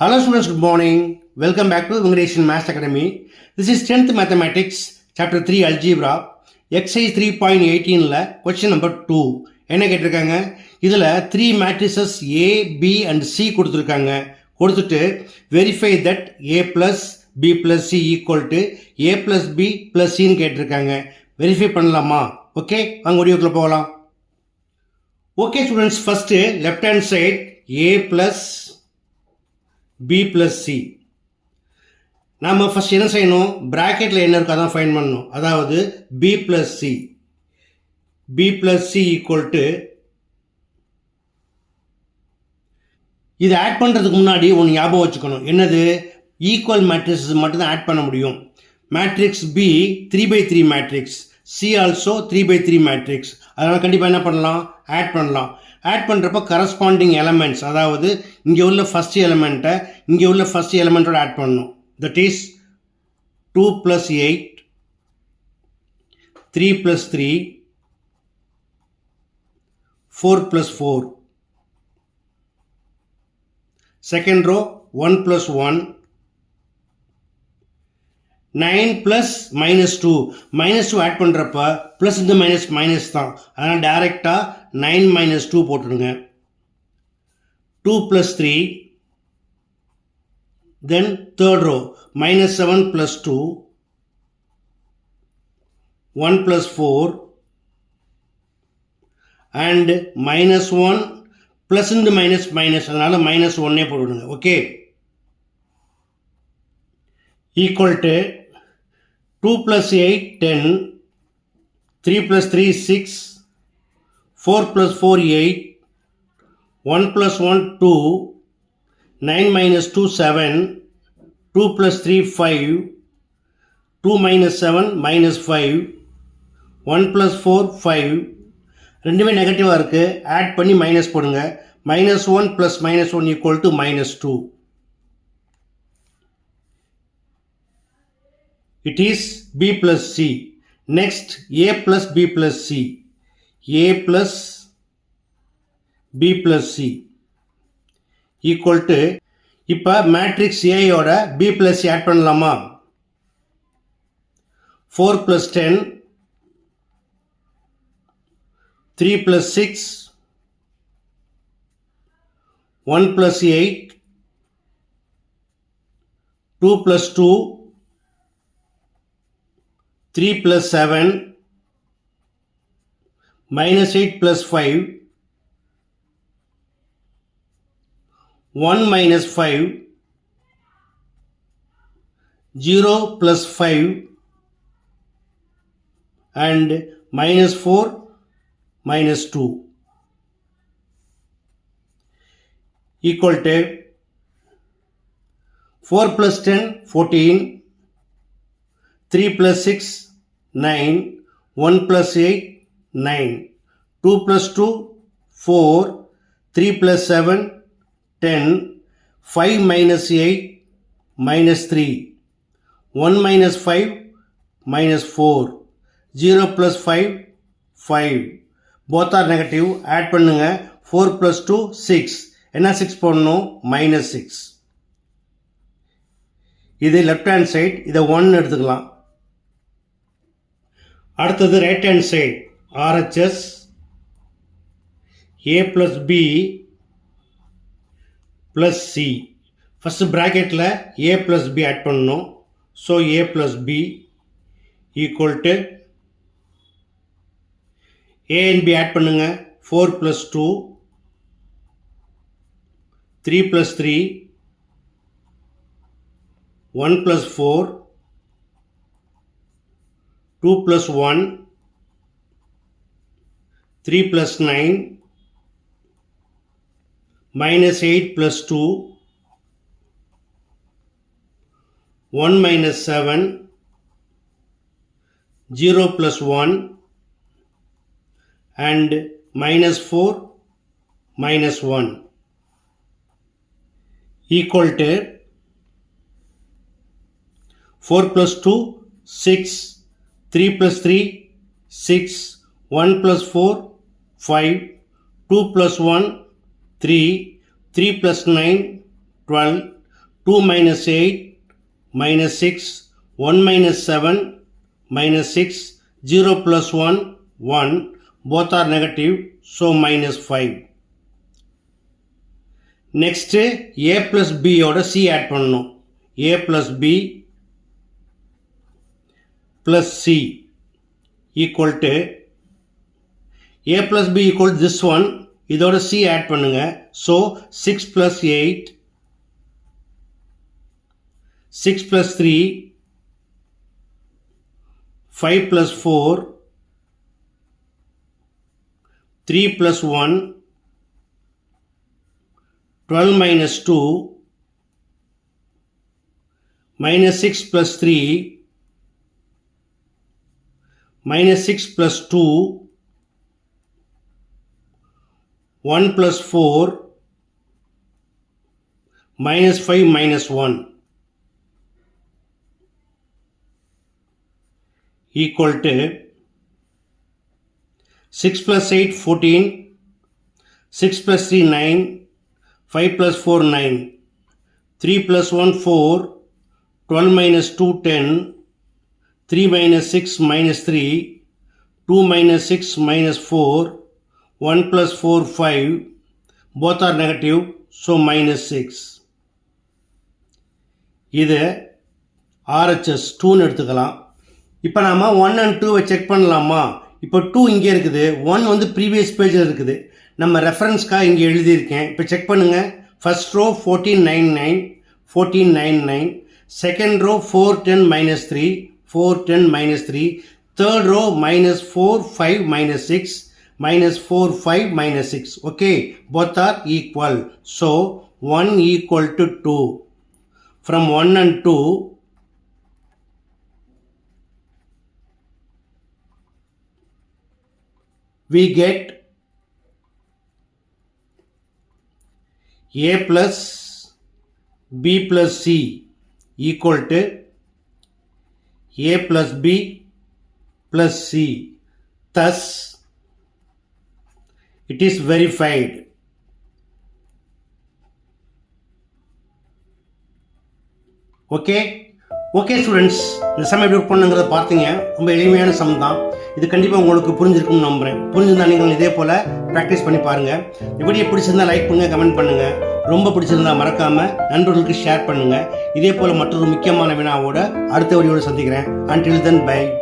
Hello students, good morning. Welcome back to Immigration Maths Academy. This is 10th Mathematics, Chapter 3 Algebra, Exercise 3.18ல question number 2. என்ன கேட்டிருக்காங்க? இதில் 3 matrices A, B and C கொடுத்துட்டு verify that A plus B plus C equal to A plus B plus Cன்னு கேட்டிருக்காங்க. Verify பண்ணலாமா? Okay, வாங்க வீடியோக்குள்ள போகலாம். Okay students, first left hand side A plus B plus C. நாம் first என்ன செய்யணும்? பிராக்கெட்டில் என்ன இருக்கோ அதான் ஃபைண்ட் பண்ணணும். அதாவது B plus C. B plus C equal to, இது ஆட் பண்ணுறதுக்கு முன்னாடி ஒன்று ஞாபகம் வச்சுக்கணும். என்னது? ஈக்குவல் மேட்ரிக்ஸ் மட்டும்தான் ஆட் பண்ண முடியும். Matrix B 3/3 matrix, C also 3/3 matrix. அதனால் கண்டிப்பாக என்ன பண்ணலாம்? ஆட் பண்ணலாம். ஆட் பண்ணுறப்போ கரஸ்பாண்டிங் எலமெண்ட்ஸ், அதாவது இங்கே உள்ள ஃபஸ்ட் எலமெண்ட்டை இங்கே உள்ள ஃபஸ்ட் எலமெண்ட்டோட ஆட் பண்ணணும். That is 2 plus 8, 3 plus 3, 4 plus 4. Second row 1 plus 1, 9 plus minus 2. minus 2 add பண்ணுறப்ப ப்ளஸ் இந்த மைனஸ் தான். அதனால் டைரெக்டாக 9 minus 2 போட்டுடுங்க. 2 plus 3, then third row minus 7 plus 2, 1 plus 4 and minus 1 plus இந்த மைனஸ் அதனால் minus 1 போட்டுடுங்க. Okay, equal to 2 plus 8 10, 3 plus 3 6, 4 plus 4 8, 1 plus 1 2, 9 minus 2 7, 2 plus 3 5, 2 minus 7 minus 5, 1 plus 4 5. ரெண்டுமே நெகட்டிவாக இருக்குது. ஆட் பண்ணி மைனஸ் போடுங்க. minus 1 plus minus 1 equal to minus 2. It is B plus C. Next, A plus B plus C. A plus B plus C equal to, இப்போ matrix A யோட B plus C add பண்ணலாமா? 4 plus 10, 3 plus 6, 1 plus 8, 2 plus 2, 3 plus 7, minus 8 plus 5, 1 minus 5, 0 plus 5 and minus 4 minus 2 equal to 4 plus 10 14, 3 plus 6 9, 1 plus 8 9, 2 plus 2 4, 3 plus 7 10, 5 minus 8 minus 3, 1 minus 5 minus 4, 0 plus 5 5. both are negative. Add பண்ணுங்க. 4 plus 2 6. என்ன 6 போடணும்? minus 6. இது left hand side. இதை 1 எடுத்துக்கலாம். அடுத்தது right hand side RHS A plus B plus C. First ப்ராக்கெட்டில் A plus B add பண்ணணும். So A plus B equal to, A and B add பண்ணுங்க. 4 plus 2, 3 plus 3, 1 plus 4, 2 plus 1, 3 plus 9, minus 8 plus 2, 1 minus 7, 0 plus 1 and minus 4 minus 1 equal to 4 plus 2 6, 3 plus 3 6, 1 plus 4 5, 2 plus 1 3, 3 plus 9 12, 2 minus 8 minus 6, 1 minus 7 minus 6, 0 plus 1, 1, both are negative, so minus 5. Next, a plus b ஓட c add பண்ணணும். a plus b plus c equal to a plus b equal to this one. இதோட c add பண்ணுங்க. So 6 plus 8, 6 plus 3, 5 plus 4, 3 plus 1, 12 minus 2, minus 6 plus 3, minus 6 plus 2, 1 plus 4, minus 5 minus 1 equal to 6 plus 8 14, 6 plus 3 9, 5 plus 4 9, 3 plus 1 4, 12 minus 2 10, 3 minus 6 minus 3, 2 minus 6 minus 4, 1 plus 4 5, both are negative, so minus 6. இது RHS 2ன்னு எடுத்துக்கலாம். இப்போ நாம 1 and 2 check பண்ணலாமா? இப்போ 2 இங்கே இருக்குது, 1 வந்து previous பேஜில் இருக்குது. நம்ம ரெஃபரன்ஸ்க்காக இங்கே எழுதியிருக்கேன். இப்போ செக் பண்ணுங்க. First row 1499, 1499, second row 410 minus 3, 410 minus 3, third row minus 4 5 minus 6, minus 4 5 minus 6. Okay, both are equal, so 1 equal to 2. From 1 and 2 we get a plus b plus c equal to a plus b plus c. Thus, it is verified. Okay? Okay students, இந்த some எப்படி பண்ணுங்கிறத பார்த்தீங்க. ரொம்ப எளிமையான some தான். இது கண்டிப்பாக உங்களுக்கு புரிஞ்சிருக்கும்னு நம்புகிறேன். புரிஞ்சிருந்தா நீங்கள் இதே போல் ப்ராக்டிஸ் பண்ணி பாருங்கள். வீடியோ பிடிச்சிருந்தா லைக் பண்ணுங்கள், கமெண்ட் பண்ணுங்கள். ரொம்ப பிடிச்சிருந்தா மறக்காமல் நண்பர்களுக்கு ஷேர் பண்ணுங்கள். இதே போல் மற்றொரு முக்கியமான வினாவோட அடுத்த வீடியோட சந்திக்கிறேன். Until then, bye.